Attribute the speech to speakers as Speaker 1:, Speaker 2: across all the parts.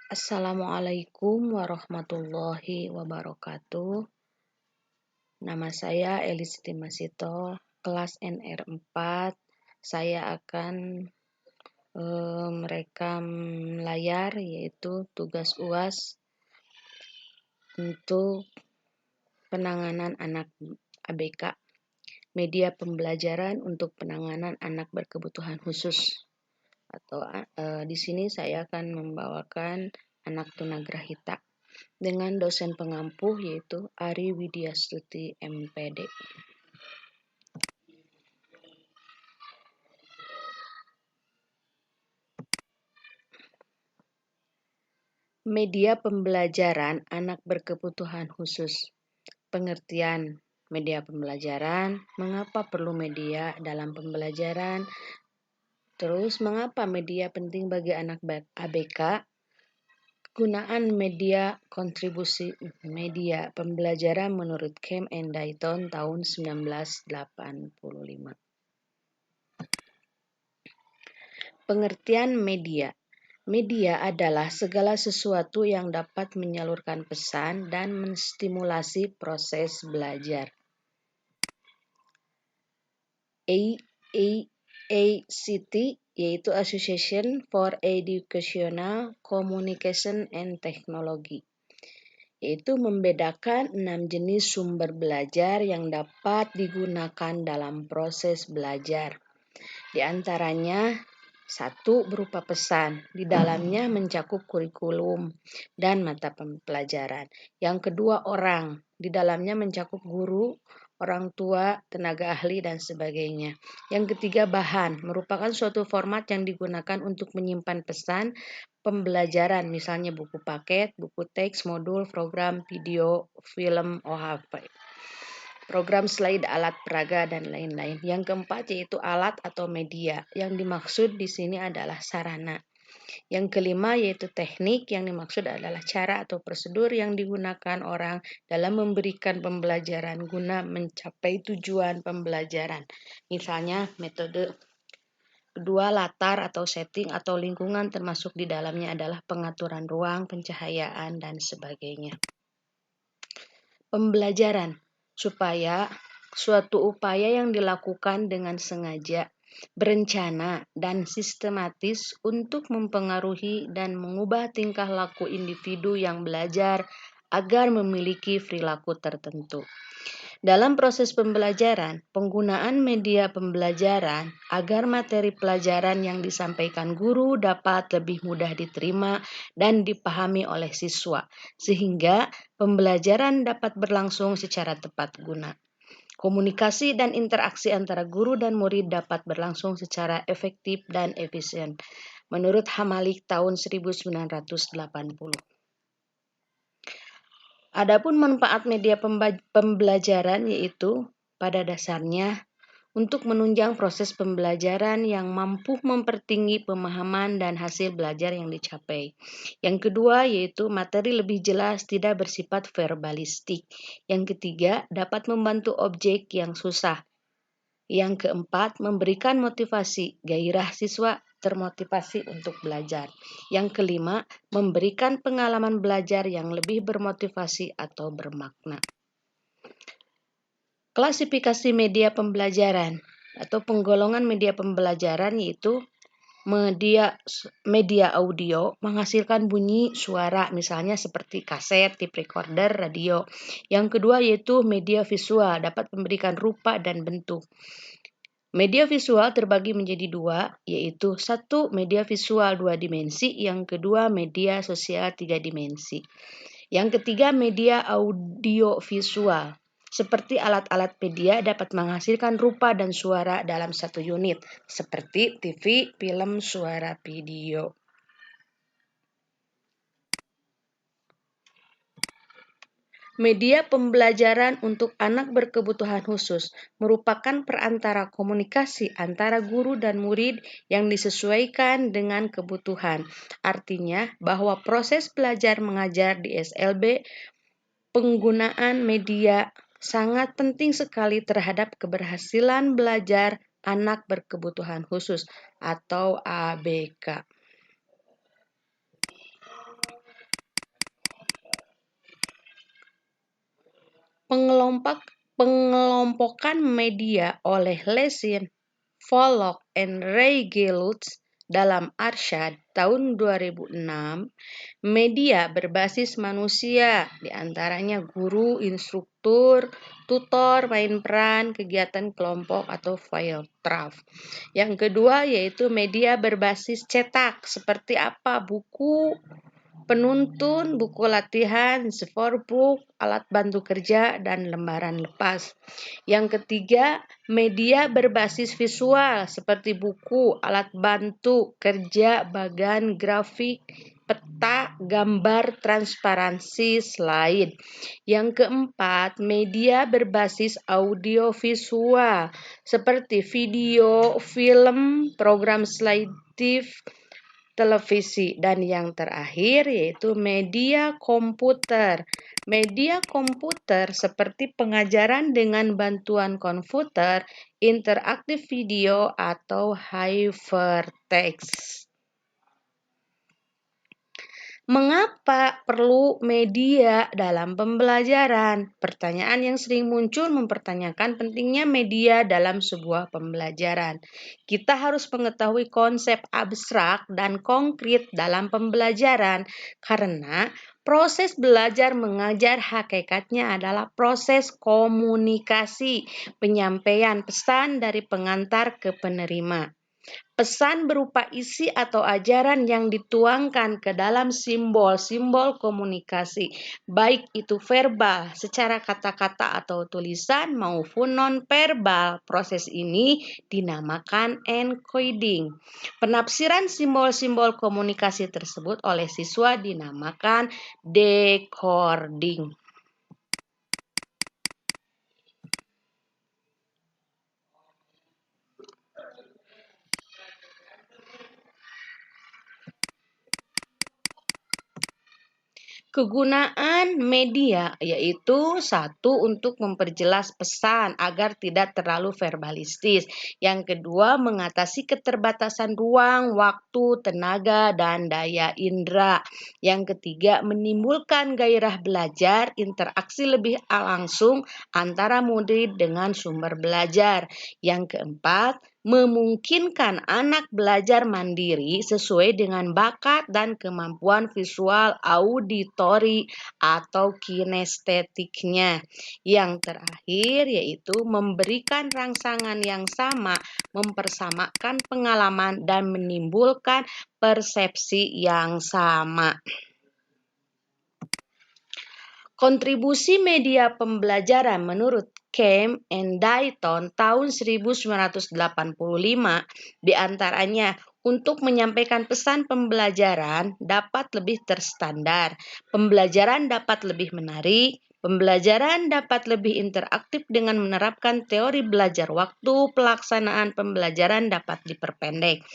Speaker 1: Assalamualaikum warahmatullahi wabarakatuh. Nama saya Elis Dimasito, kelas NR4. Saya akan merekam layar, yaitu tugas UAS untuk penanganan anak ABK, media pembelajaran untuk penanganan anak berkebutuhan khusus. Atau di sini saya akan membawakan anak tunagrahita dengan dosen pengampu yaitu Ari Widyastuti MPD. Media pembelajaran anak berkebutuhan khusus. Pengertian media pembelajaran, mengapa perlu media dalam pembelajaran, terus mengapa media penting bagi anak ABK, kegunaan media, kontribusi media pembelajaran menurut Kem and Dayton tahun 1985. Pengertian media. Media adalah segala sesuatu yang dapat menyalurkan pesan dan menstimulasi proses belajar. ACT yaitu Association for Educational Communication and Technology, yaitu membedakan 6 jenis sumber belajar yang dapat digunakan dalam proses belajar. Di antaranya 1. Berupa pesan, di dalamnya mencakup kurikulum dan mata pelajaran. Yang kedua, orang, di dalamnya mencakup guru, orang tua, tenaga ahli, dan sebagainya. Yang ketiga, bahan, merupakan suatu format yang digunakan untuk menyimpan pesan pembelajaran, misalnya buku paket, buku teks, modul, program, video, film, OHP. Program slide, alat peraga, dan lain-lain. Yang keempat yaitu alat atau media. Yang dimaksud di sini adalah sarana. Yang kelima yaitu teknik. Yang dimaksud adalah cara atau prosedur yang digunakan orang dalam memberikan pembelajaran guna mencapai tujuan pembelajaran. Misalnya metode. Kedua, latar atau setting atau lingkungan termasuk di dalamnya adalah pengaturan ruang, pencahayaan, dan sebagainya. Pembelajaran. Supaya suatu upaya yang dilakukan dengan sengaja, berencana, dan sistematis untuk mempengaruhi dan mengubah tingkah laku individu yang belajar agar memiliki perilaku tertentu. Dalam proses pembelajaran, penggunaan media pembelajaran agar materi pelajaran yang disampaikan guru dapat lebih mudah diterima dan dipahami oleh siswa, sehingga pembelajaran dapat berlangsung secara tepat guna. Komunikasi dan interaksi antara guru dan murid dapat berlangsung secara efektif dan efisien, menurut Hamalik tahun 1980. Adapun manfaat media pembelajaran yaitu pada dasarnya untuk menunjang proses pembelajaran yang mampu mempertinggi pemahaman dan hasil belajar yang dicapai. Yang kedua yaitu materi lebih jelas, tidak bersifat verbalistik. Yang ketiga dapat membantu objek yang susah. Yang keempat memberikan motivasi, gairah siswa termotivasi untuk belajar. Yang kelima memberikan pengalaman belajar yang lebih bermotivasi atau bermakna. Klasifikasi media pembelajaran atau penggolongan media pembelajaran yaitu media audio menghasilkan bunyi suara, misalnya seperti kaset, tape recorder, radio. Yang kedua yaitu media visual, dapat memberikan rupa dan bentuk. Media visual terbagi menjadi 2, yaitu 1 media visual 2 dimensi, yang kedua media sosial 3 dimensi. Yang ketiga media audio visual. Seperti alat-alat media dapat menghasilkan rupa dan suara dalam satu unit, seperti TV, film, suara, video. Media pembelajaran untuk anak berkebutuhan khusus merupakan perantara komunikasi antara guru dan murid yang disesuaikan dengan kebutuhan. Artinya bahwa proses belajar mengajar di SLB, penggunaan media sangat penting sekali terhadap keberhasilan belajar anak berkebutuhan khusus atau ABK. Pengelompokan media oleh Lessing, Pollock, and Ray Gelutz dalam Arshad tahun 2006, media berbasis manusia, diantaranya guru, instruktur, tutor, main peran, kegiatan kelompok, atau file draft. Yang kedua yaitu media berbasis cetak, seperti apa? Buku, penuntun, buku latihan, sportbook, alat bantu kerja, dan lembaran lepas. Yang ketiga, media berbasis visual seperti buku, alat bantu kerja, bagan, grafik, peta, gambar, transparansi, slide. Yang keempat, media berbasis audiovisual seperti video, film, program slideshow, televisi. Dan yang terakhir yaitu media komputer. Media komputer seperti pengajaran dengan bantuan komputer, interaktif video, atau hypertext. Mengapa perlu media dalam pembelajaran? Pertanyaan yang sering muncul mempertanyakan pentingnya media dalam sebuah pembelajaran. Kita harus mengetahui konsep abstrak dan konkret dalam pembelajaran karena proses belajar mengajar hakikatnya adalah proses komunikasi, penyampaian pesan dari pengantar ke penerima. Pesan berupa isi atau ajaran yang dituangkan ke dalam simbol-simbol komunikasi, baik itu verbal, secara kata-kata atau tulisan, maupun non-verbal. Proses ini dinamakan encoding. Penafsiran simbol-simbol komunikasi tersebut oleh siswa dinamakan decoding. Kegunaan media yaitu satu, untuk memperjelas pesan agar tidak terlalu verbalistis. Yang kedua, mengatasi keterbatasan ruang, waktu, tenaga, dan daya indera. Yang ketiga, menimbulkan gairah belajar, interaksi lebih langsung antara murid dengan sumber belajar. Yang keempat, memungkinkan anak belajar mandiri sesuai dengan bakat dan kemampuan visual, auditori, atau kinestetiknya. Yang terakhir yaitu memberikan rangsangan yang sama, mempersamakan pengalaman, dan menimbulkan persepsi yang sama. Kontribusi media pembelajaran menurut Kemp and Dayton tahun 1985 diantaranya untuk menyampaikan pesan pembelajaran dapat lebih terstandar, pembelajaran dapat lebih menarik, pembelajaran dapat lebih interaktif dengan menerapkan teori belajar waktu, pelaksanaan pembelajaran dapat diperpendek,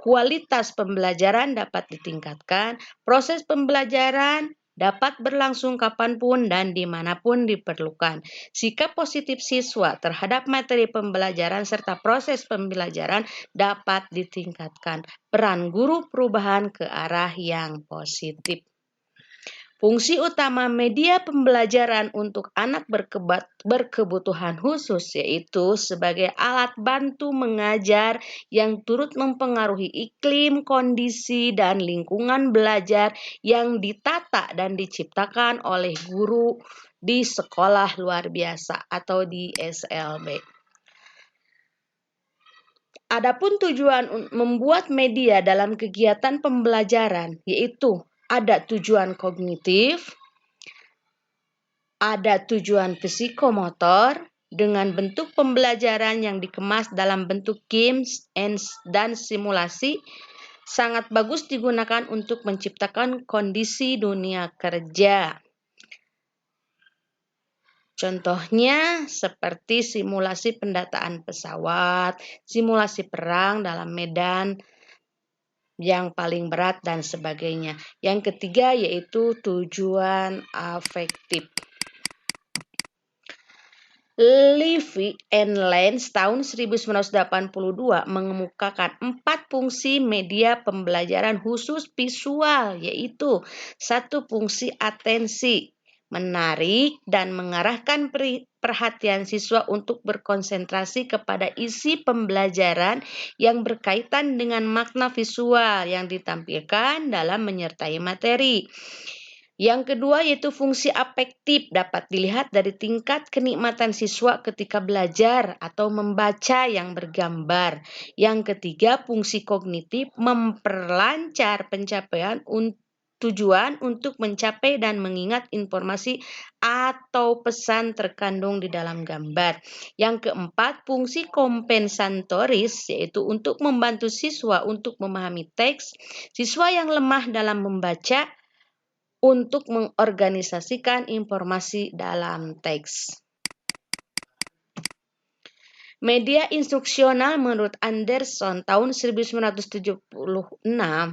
Speaker 1: kualitas pembelajaran dapat ditingkatkan, proses pembelajaran dapat berlangsung kapanpun dan dimanapun diperlukan. Sikap positif siswa terhadap materi pembelajaran serta proses pembelajaran dapat ditingkatkan. Peran guru perubahan ke arah yang positif. Fungsi utama media pembelajaran untuk anak berkebutuhan khusus yaitu sebagai alat bantu mengajar yang turut mempengaruhi iklim, kondisi, dan lingkungan belajar yang ditata dan diciptakan oleh guru di sekolah luar biasa atau di SLB. Adapun tujuan membuat media dalam kegiatan pembelajaran yaitu ada tujuan kognitif, ada tujuan psikomotor dengan bentuk pembelajaran yang dikemas dalam bentuk games dan simulasi, sangat bagus digunakan untuk menciptakan kondisi dunia kerja. Contohnya seperti simulasi pendataan pesawat, simulasi perang dalam medan yang paling berat, dan sebagainya. Yang ketiga yaitu tujuan afektif. Levy and Lenz tahun 1982 mengemukakan 4 fungsi media pembelajaran khusus visual, yaitu 1. Fungsi atensi, menarik, dan mengarahkan perhatian siswa untuk berkonsentrasi kepada isi pembelajaran yang berkaitan dengan makna visual yang ditampilkan dalam menyertai materi. Yang kedua yaitu fungsi afektif dapat dilihat dari tingkat kenikmatan siswa ketika belajar atau membaca yang bergambar. Yang ketiga fungsi kognitif memperlancar pencapaian tujuan untuk mencapai dan mengingat informasi atau pesan terkandung di dalam gambar. Yang keempat, fungsi kompensatoris yaitu untuk membantu siswa untuk memahami teks. Siswa yang lemah dalam membaca untuk mengorganisasikan informasi dalam teks. Media instruksional menurut Anderson tahun 1976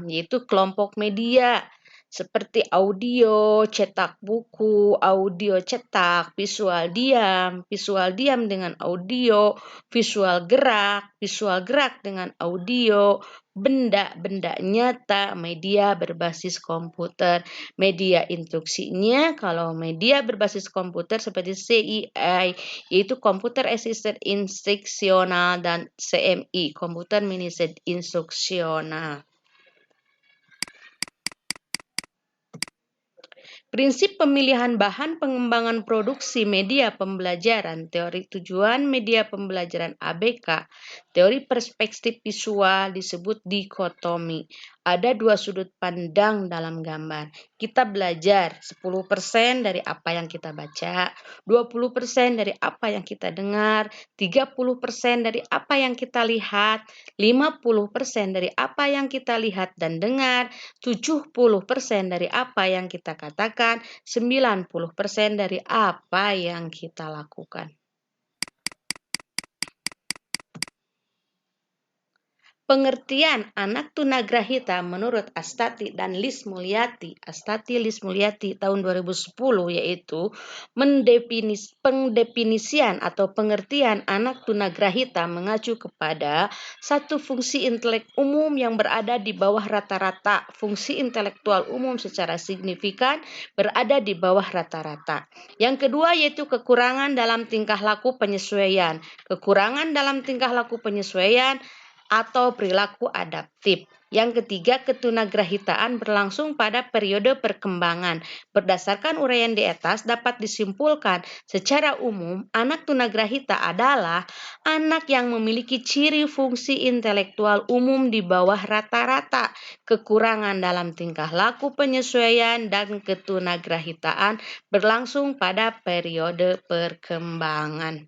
Speaker 1: yaitu kelompok media seperti audio, cetak buku, audio cetak, visual diam dengan audio, visual gerak dengan audio, benda-benda nyata, media berbasis komputer. Media instruksinya kalau media berbasis komputer seperti CII yaitu Computer Assisted Instructional dan CMI Computer Managed Instructional. Prinsip pemilihan bahan pengembangan produksi media pembelajaran, teori tujuan media pembelajaran ABK, teori perspektif visual disebut dikotomi. Ada dua sudut pandang dalam gambar. Kita belajar 10% dari apa yang kita baca, 20% dari apa yang kita dengar, 30% dari apa yang kita lihat, 50% dari apa yang kita lihat dan dengar, 70% dari apa yang kita katakan, 90% dari apa yang kita lakukan. Pengertian anak tunagrahita menurut Astati dan Lis Mulyati tahun 2010 yaitu pendefinisian atau pengertian anak tunagrahita mengacu kepada satu fungsi intelek umum yang berada di bawah rata-rata. Fungsi intelektual umum secara signifikan berada di bawah rata-rata. Yang kedua yaitu kekurangan dalam tingkah laku penyesuaian. Kekurangan dalam tingkah laku penyesuaian atau perilaku adaptif. Yang ketiga, ketunagrahitaan berlangsung pada periode perkembangan. Berdasarkan uraian di atas dapat disimpulkan secara umum anak tunagrahita adalah anak yang memiliki ciri fungsi intelektual umum di bawah rata-rata, kekurangan dalam tingkah laku penyesuaian dan ketunagrahitaan berlangsung pada periode perkembangan.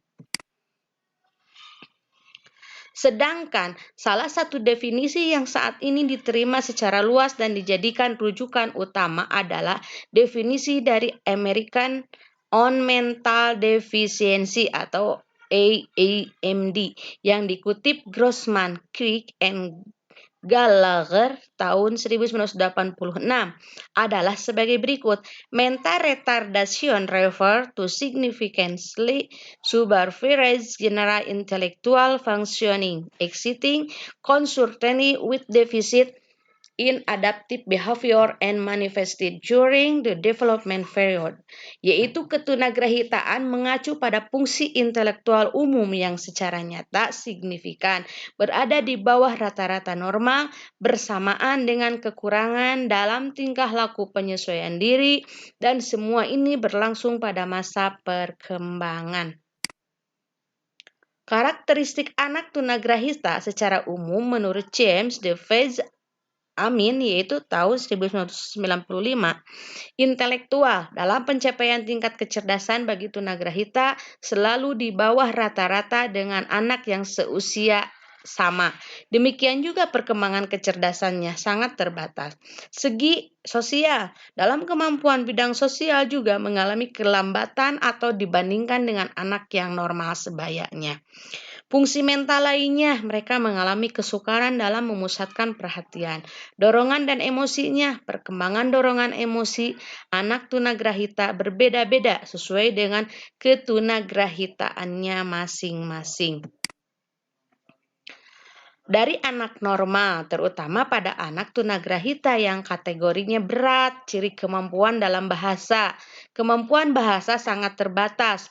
Speaker 1: Sedangkan salah satu definisi yang saat ini diterima secara luas dan dijadikan rujukan utama adalah definisi dari American on Mental Deficiency atau AAMD yang dikutip Grossman, Crick, and Gallagher tahun 1986 adalah sebagai berikut. Mental retardation refer to significantly subversive general intellectual functioning, exciting concurrently with deficit in adaptive behavior and manifested during the development period, yaitu ketunagrahitaan mengacu pada fungsi intelektual umum yang secara nyata signifikan berada di bawah rata-rata normal bersamaan dengan kekurangan dalam tingkah laku penyesuaian diri dan semua ini berlangsung pada masa perkembangan. Karakteristik anak tunagrahita secara umum menurut James de Vez Amin yaitu tahun 1995. Intelektual dalam pencapaian tingkat kecerdasan bagi tunagrahita selalu di bawah rata-rata dengan anak yang seusia sama. Demikian juga perkembangan kecerdasannya sangat terbatas. Segi sosial, dalam kemampuan bidang sosial juga mengalami kelambatan atau dibandingkan dengan anak yang normal sebayanya. Fungsi mental lainnya, mereka mengalami kesukaran dalam memusatkan perhatian. Dorongan dan emosinya, perkembangan dorongan emosi anak tunagrahita berbeda-beda sesuai dengan ketunagrahitaannya masing-masing. dari anak normal, terutama pada anak tunagrahita yang kategorinya berat, ciri kemampuan dalam bahasa. Kemampuan bahasa sangat terbatas,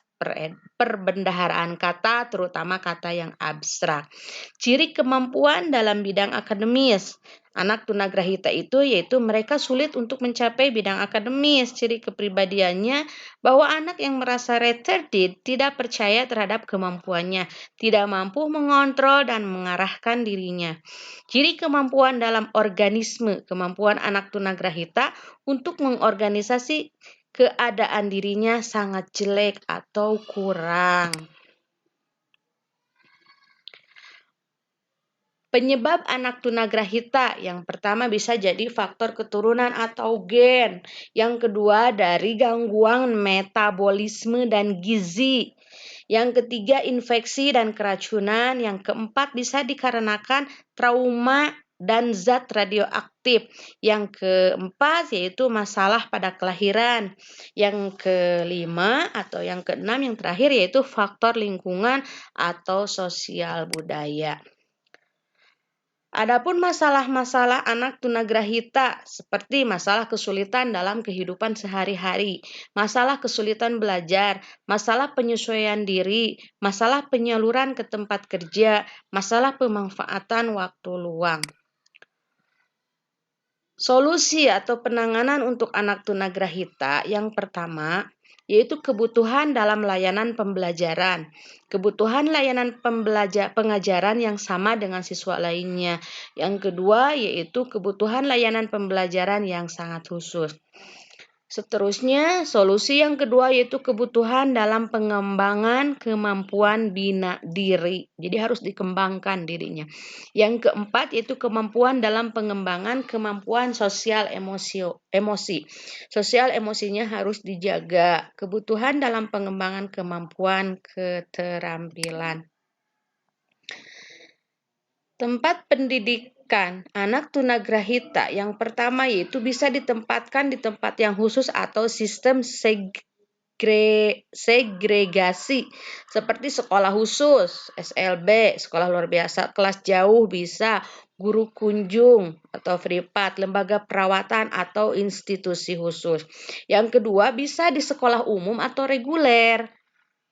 Speaker 1: perbendaharaan kata, terutama kata yang abstrak. Ciri kemampuan dalam bidang akademis. Anak tunagrahita itu yaitu mereka sulit untuk mencapai bidang akademis. Ciri kepribadiannya bahwa anak yang merasa retarded tidak percaya terhadap kemampuannya, tidak mampu mengontrol dan mengarahkan dirinya. Ciri kemampuan dalam organisme, kemampuan anak tunagrahita untuk mengorganisasi keadaan dirinya sangat jelek atau kurang. Penyebab anak tunagrahita yang pertama bisa jadi faktor keturunan atau gen. Yang kedua dari gangguan metabolisme dan gizi. Yang ketiga infeksi dan keracunan. Yang keempat bisa dikarenakan trauma dan zat radioaktif. Yang keempat yaitu masalah pada kelahiran. Yang kelima atau yang keenam yang terakhir yaitu faktor lingkungan atau sosial budaya. Adapun masalah-masalah anak tunagrahita seperti masalah kesulitan dalam kehidupan sehari-hari, masalah kesulitan belajar, masalah penyesuaian diri, masalah penyaluran ke tempat kerja, masalah pemanfaatan waktu luang. Solusi atau penanganan untuk anak tunagrahita yang pertama yaitu kebutuhan dalam layanan pembelajaran. Kebutuhan layanan pengajaran yang sama dengan siswa lainnya. Yang kedua yaitu kebutuhan layanan pembelajaran yang sangat khusus. Seterusnya, solusi yang kedua yaitu kebutuhan dalam pengembangan kemampuan bina diri. Jadi harus dikembangkan dirinya. Yang keempat yaitu kemampuan dalam pengembangan kemampuan sosial emosi. Sosial emosinya harus dijaga. Kebutuhan dalam pengembangan kemampuan keterampilan. Tempat pendidikan anak tunagrahita yang pertama yaitu bisa ditempatkan di tempat yang khusus atau sistem segregasi seperti sekolah khusus, SLB, sekolah luar biasa, kelas jauh bisa, guru kunjung atau privat, lembaga perawatan atau institusi khusus. Yang kedua bisa di sekolah umum atau reguler.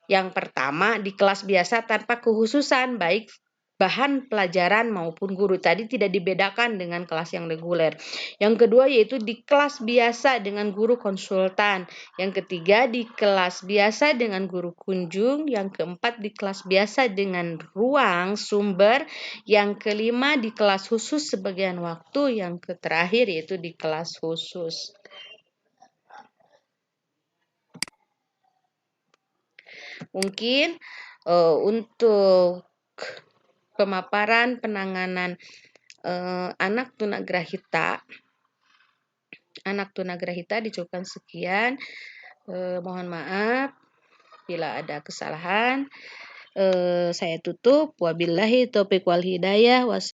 Speaker 1: Yang pertama di kelas biasa tanpa kekhususan baik bahan pelajaran maupun guru. Tadi tidak dibedakan dengan kelas yang reguler. Yang kedua yaitu di kelas biasa dengan guru konsultan. Yang ketiga di kelas biasa dengan guru kunjung. Yang keempat di kelas biasa dengan ruang sumber. Yang kelima di kelas khusus sebagian waktu. Yang terakhir yaitu di kelas khusus. Mungkin untuk pemaparan penanganan anak tunagrahita dicukupkan sekian. Mohon maaf bila ada kesalahan. Saya tutup. Wabillahi taufiq wal hidayah.